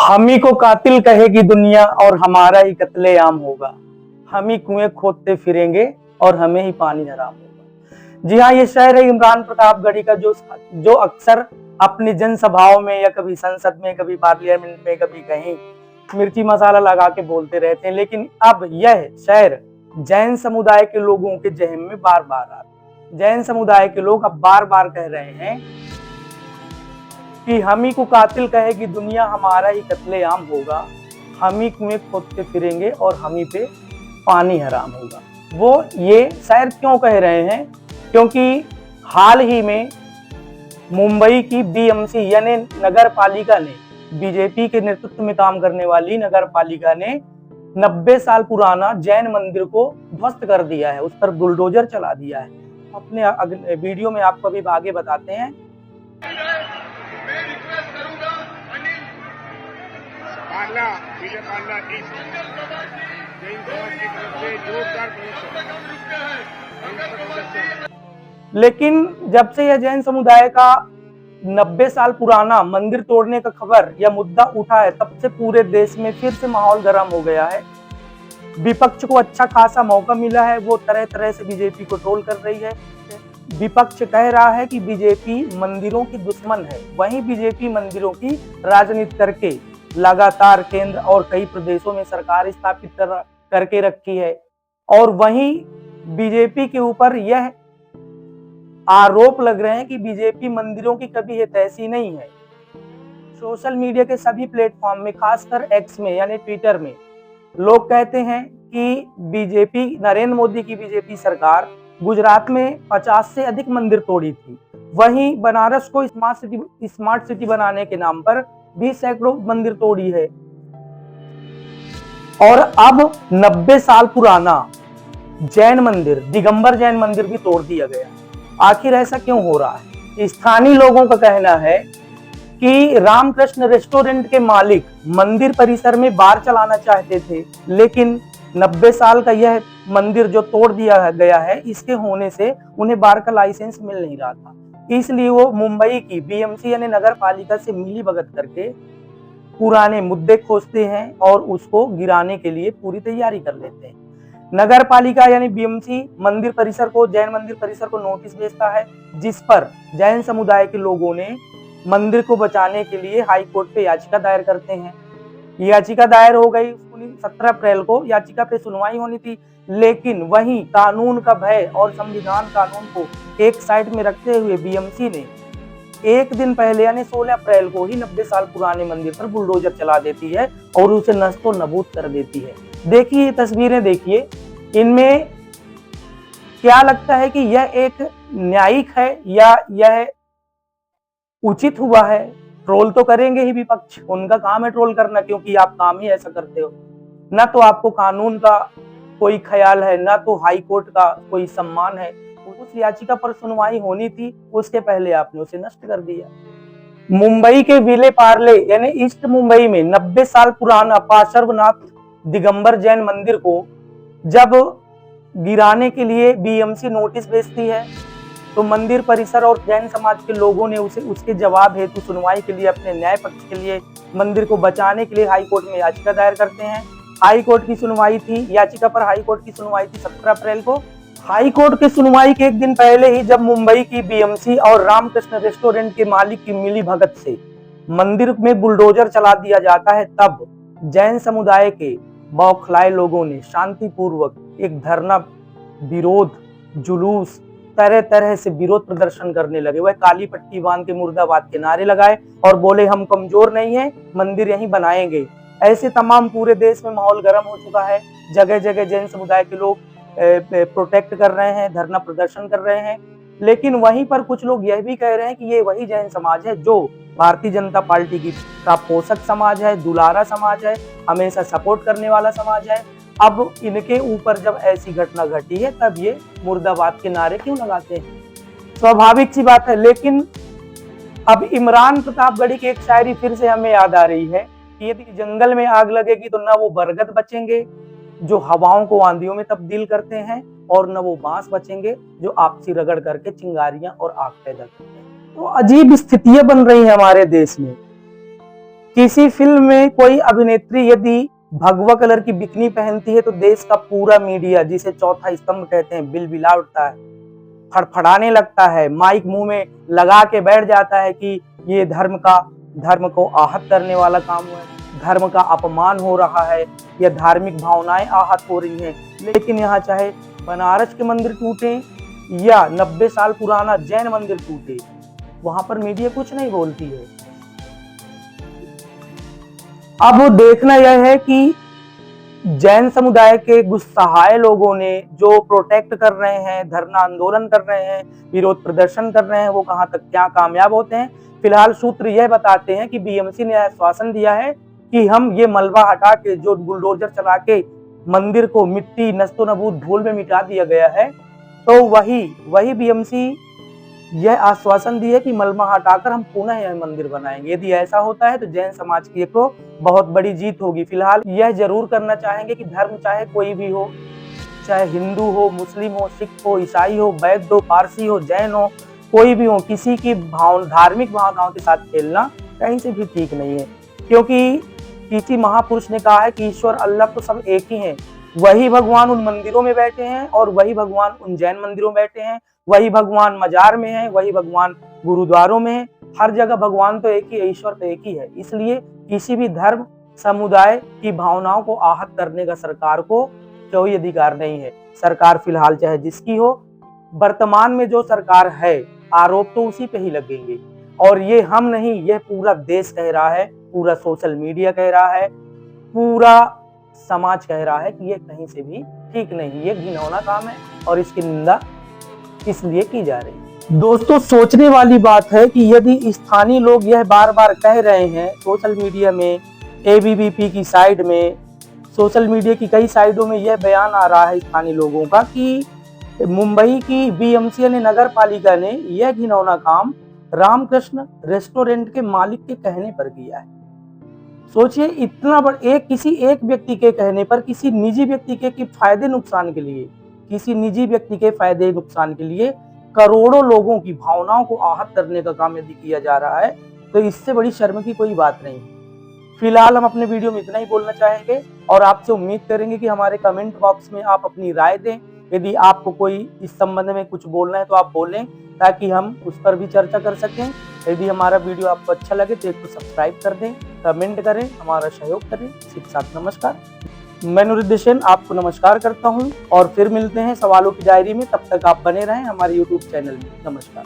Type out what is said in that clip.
हम ही को कातिल कहेगी दुनिया और हमारा ही कत्लेआम होगा। हम ही कुएं खोदते फिरेंगे और हमें ही पानी हराम होगा। जी हाँ, ये शायर है इमरान प्रतापगढ़ी का, जो अक्सर अपनी जनसभाओं में या कभी संसद में, कभी पार्लियामेंट में, कभी कहीं मिर्ची मसाला लगा के बोलते रहते हैं। लेकिन अब यह शायर जैन समुदाय के लोगों के जहन में बार बार आ रहा है। जैन समुदाय के लोग अब बार बार कह रहे हैं कि हम ही को कातिल कहेगी दुनिया, हमारा ही कत्लेआम होगा। हम ही कुएं खोदते फिरेंगे और हम ही पे पानी हराम होगा। वो ये शायर क्यों कह रहे हैं? क्योंकि हाल ही में मुंबई की बीएमसी यानी नगर पालिका ने, बीजेपी के नेतृत्व में काम करने वाली नगर पालिका ने 90 साल पुराना जैन मंदिर को ध्वस्त कर दिया है, उस पर बुलडोजर चला दिया है। अपने अगले वीडियो में आपको अभी आगे बताते हैं। लेकिन जब से यह जैन समुदाय का 90 साल पुराना मंदिर तोड़ने का खबर या मुद्दा उठा है, तब से पूरे देश में फिर से माहौल गर्म हो गया है। विपक्ष को अच्छा खासा मौका मिला है, वो तरह तरह से बीजेपी को ट्रोल कर रही है। विपक्ष कह रहा है कि बीजेपी मंदिरों की दुश्मन है, वहीं बीजेपी मंदिरों की राजनीति करके लगातार केंद्र और कई प्रदेशों में सरकार स्थापित करके रखी है। और वहीं बीजेपी के ऊपर यह आरोप लग रहे हैं कि बीजेपी मंदिरों की कभी हितैषी नहीं है। सोशल मीडिया के सभी प्लेटफॉर्म में, खासकर एक्स में यानी ट्विटर में, लोग कहते हैं कि बीजेपी, नरेंद्र मोदी की बीजेपी सरकार गुजरात में 50 से अधिक मंदिर तोड़ी थी। वहीं बनारस को स्मार्ट सिटी बनाने के नाम पर भी सैकड़ों मंदिर तोड़ी है। और अब 90 साल पुराना जैन मंदिर, दिगंबर जैन मंदिर भी तोड़ दिया गया। आखिर ऐसा क्यों हो रहा है? स्थानीय लोगों का कहना है कि रामकृष्ण रेस्टोरेंट के मालिक मंदिर परिसर में बार चलाना चाहते थे, लेकिन 90 साल का यह मंदिर जो तोड़ दिया गया है, इसके होने से उन्हें बार का लाइसेंस मिल नहीं रहा था। इसलिए वो मुंबई की बीएमसी यानी नगर पालिका से मिली भगत करके पुराने मुद्दे खोजते हैं और उसको गिराने के लिए पूरी तैयारी कर लेते हैं। नगर पालिका यानी बीएमसी मंदिर परिसर को, जैन मंदिर परिसर को नोटिस भेजता है, जिस पर जैन समुदाय के लोगों ने मंदिर को बचाने के लिए हाई कोर्ट पे याचिका दायर करते हैं। याचिका दायर हो गई 17 अप्रैल को, याचिका पे सुनवाई होनी थी। लेकिन वहीं कानून का भय और संविधान कानून को एक साइड में रखते हुए बीएमसी ने एक दिन पहले यानी 16 अप्रैल को ही 90 साल पुराने मंदिर पर बुलडोजर चला देती है और उसे नष्टो नबूद कर देती है। देखिए ये तस्वीरें, देखिए इनमें क्या लगता है कि यह एक न्यायिक है या यह उचित हुआ है? ट्रोल तो करेंगे ही विपक्ष, उनका काम है ट्रोल करना, क्योंकि आप काम ही ऐसा करते हो। ना तो आपको कानून का कोई ख्याल है, ना तो हाई कोर्ट का कोई सम्मान है। उस याचिका पर सुनवाई होनी थी, उसके पहले आपने उसे नष्ट कर दिया। मुंबई के विले पार्ले यानी ईस्ट मुंबई में 90 साल पुराना पार्श्वनाथ दिगंबर जैन मंदिर को जब गिराने के लिए बीएमसी नोटिस भेजती है, तो मंदिर परिसर और जैन समाज के लोगों ने उसके जवाब हेतु सुनवाई के लिए, अपने न्याय पक्ष के लिए, मंदिर को बचाने के लिए हाई कोर्ट में याचिका दायर करते हैं। हाई कोर्ट की सुनवाई थी, याचिका पर हाई कोर्ट की सुनवाई थी 17 अप्रैल को। हाई कोर्ट की सुनवाई के एक दिन पहले ही जब मुंबई की बीएमसी और रामकृष्ण रेस्टोरेंट के मालिक की मिली भगत से मंदिर में बुलडोजर चला दिया जाता है, तब जैन समुदाय के बौखलाए लोगों ने शांतिपूर्वक एक धरना, विरोध, जुलूस, तरह तरह से विरोध प्रदर्शन करने लगे। वह काली पट्टी बांध के मुर्दाबाद के नारे लगाए और बोले हम कमजोर नहीं है, मंदिर यहीं बनाएंगे। ऐसे तमाम पूरे देश में माहौल गर्म हो चुका है। जगह जगह जैन समुदाय के लोग प्रोटेक्ट कर रहे हैं, धरना प्रदर्शन कर रहे हैं। लेकिन वहीं पर कुछ लोग यह भी कह रहे हैं कि ये वही जैन समाज है जो भारतीय जनता पार्टी का पोषक समाज है, दुलारा समाज है, हमेशा सपोर्ट करने वाला समाज है। अब इनके ऊपर जब ऐसी घटना घटी है, तब ये मुर्दाबाद के नारे क्यों लगाते हैं? स्वाभाविक सी बात है। लेकिन अब इमरान प्रतापगढ़ी की एक शायरी फिर से हमें याद आ रही है कि यदि जंगल में आग लगेगी तो ना वो बरगद बचेंगे जो हवाओं को आंधियों में तब्दील करते हैं, और न वो बांस बचेंगे जो आपसी रगड़ करके चिंगारियां और आग पैदा करते हैं। तो अजीब स्थितियां बन रही हैं हमारे देश में। किसी फिल्म में कोई अभिनेत्री यदि भगवा कलर की बिकनी पहनती है तो देश का पूरा मीडिया, जिसे चौथा स्तंभ कहते हैं, बिलबिला उठता है, फड़फड़ाने लगता है, माइक मुंह में लगा के बैठ जाता है कि ये धर्म को आहत करने वाला काम है, धर्म का अपमान हो रहा है, या धार्मिक भावनाएं आहत हो रही हैं। लेकिन यहाँ चाहे बनारस के मंदिर टूटे या 90 साल पुराना जैन मंदिर टूटे, वहां पर मीडिया कुछ नहीं बोलती है। अब देखना यह है कि जैन समुदाय के गुस्साए लोगों ने जो प्रोटेक्ट कर रहे हैं, धरना आंदोलन कर रहे हैं, विरोध प्रदर्शन कर रहे हैं, वो कहां तक क्या कामयाब होते हैं। फिलहाल सूत्र यह बताते हैं कि बीएमसी ने आश्वासन दिया है कि हम ये मलबा हटा के, जो बुलडोजर चला के मंदिर को मिट्टी नस्तो नबूद धूल में मिटा दिया गया है, तो वही बीएमसी यह आश्वासन दिया कि मलबा हटाकर हम पुनः यह मंदिर बनाएंगे। यदि ऐसा होता है तो जैन समाज की एक बहुत बड़ी जीत होगी। फिलहाल यह जरूर करना चाहेंगे कि धर्म चाहे कोई भी हो, चाहे हिंदू हो, मुस्लिम हो, सिख हो, ईसाई हो, बौद्ध हो, पारसी हो, जैन हो, कोई भी हो, किसी की धार्मिक भावनाओं के साथ खेलना कहीं से भी ठीक नहीं है। क्योंकि किसी महापुरुष ने कहा है कि ईश्वर अल्लाह तो सब एक ही है। वही भगवान उन मंदिरों में बैठे हैं और वही भगवान उन जैन मंदिरों में बैठे हैं, वही भगवान मजार में है, वही भगवान गुरुद्वारों में है। हर जगह भगवान तो एक ही है, ईश्वर तो एक ही है। इसलिए किसी भी धर्म समुदाय की भावनाओं को आहत करने का सरकार को कोई अधिकार नहीं है। सरकार फिलहाल चाहे जिसकी हो, वर्तमान में जो सरकार है, आरोप तो उसी पे ही लगेंगे। और ये हम नहीं, यह पूरा देश कह रहा है, पूरा सोशल मीडिया कह रहा है, पूरा समाज कह रहा है कि ये कहीं से भी ठीक नहीं, ये घिनौना काम है और इसकी निंदा इसलिए की जा रही है। दोस्तों, सोचने वाली बात है कि यदि स्थानीय लोग यह बार बार कह रहे हैं सोशल मीडिया में, एबीवीपी की साइड में, सोशल मीडिया की कई साइडों में यह बयान आ रहा है स्थानीय लोगों का कि मुंबई की बीएमसी ने, नगर पालिका ने यह घिनौना काम रामकृष्ण रेस्टोरेंट के मालिक के कहने पर किया है। सोचिए, इतना बड़ा किसी एक व्यक्ति के कहने पर, किसी निजी व्यक्ति के फायदे नुकसान के लिए, किसी निजी व्यक्ति के फायदे नुकसान के लिए करोड़ों लोगों की भावनाओं को आहत करने का काम यदि किया जा रहा है, तो इससे बड़ी शर्म की कोई बात नहीं है। फिलहाल हम अपने वीडियो में इतना ही बोलना चाहेंगे और आपसे उम्मीद करेंगे कि हमारे कमेंट बॉक्स में आप अपनी राय दें। यदि आपको कोई इस संबंध में कुछ बोलना है तो आप बोलें, ताकि हम उस पर भी चर्चा कर सकें। यदि हमारा वीडियो आपको अच्छा लगे तो एक सब्सक्राइब कर दें, कमेंट करें, हमारा सहयोग करें। इसी के साथ नमस्कार। मैं नुरुद्दीन सेन आपको नमस्कार करता हूं और फिर मिलते हैं सवालों की डायरी में। तब तक आप बने रहें हमारे YouTube चैनल में। नमस्कार।